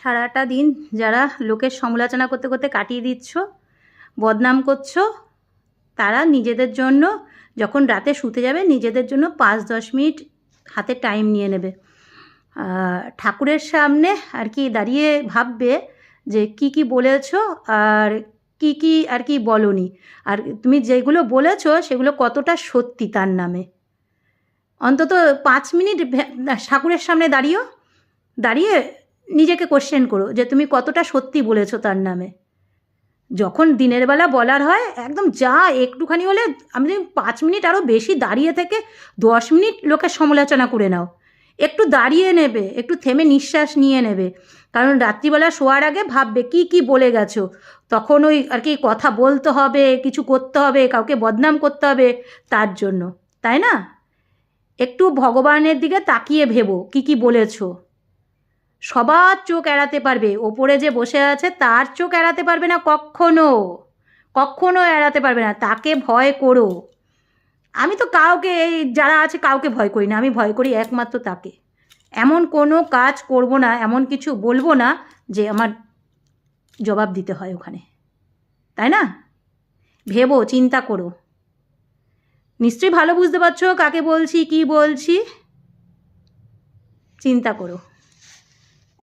সারাটা দিন যারা লোকের সমালোচনা করতে করতে কাটিয়ে দিচ্ছ, বদনাম করছো, তারা নিজেদের জন্য যখন রাতে শুতে যাবে নিজেদের জন্য 5-10 মিনিট হাতে টাইম নিয়ে নেবে। ঠাকুরের সামনে আর কি দাঁড়িয়ে ভাববে যে কি কি বলেছো আর কি আর কি বলনি, আর তুমি যেগুলো বলেছো সেগুলো কতটা সত্যি তার নামে। অন্তত 5 মিনিট ঠাকুরের সামনে দাঁড়িয়ে নিজেকে কোশ্চেন করো যে তুমি কতটা সত্যি বলেছো তার নামে। যখন দিনের বেলা বলার হয় একদম যা একটুখানি হলে আমি 5 মিনিট আরও বেশি দাঁড়িয়ে থেকে 10 মিনিট লোকের সমালোচনা করে নাও, একটু দাঁড়িয়ে নেবে, একটু থেমে নিঃশ্বাস নিয়ে নেবে, কারণ রাত্রিবেলা শোয়ার আগে ভাববে কি বলে গেছো, তখন ওই আর কি কথা বলতে হবে, কিছু করতে হবে, কাউকে বদনাম করতে হবে তার জন্য, তাই না? একটু ভগবানের দিকে তাকিয়ে ভেবো কি বলেছো। সবার চোখ এড়াতে পারবে, ওপরে যে বসে আছে তার চোখ এড়াতে পারবে না, কখনো এড়াতে পারবে না, তাকে ভয় করো। আমি তো কাউকে, এই যারা আছে কাউকে ভয় করি না, আমি ভয় করি একমাত্র তাকে। এমন কোনো কাজ করব না, এমন কিছু বলবো না যে আমার জবাব দিতে হয় ওখানে, তাই না? ভেবো, চিন্তা করো। নিশ্চয়ই ভালো বুঝতে পারছো কাকে বলছি, কি বলছি, চিন্তা করো।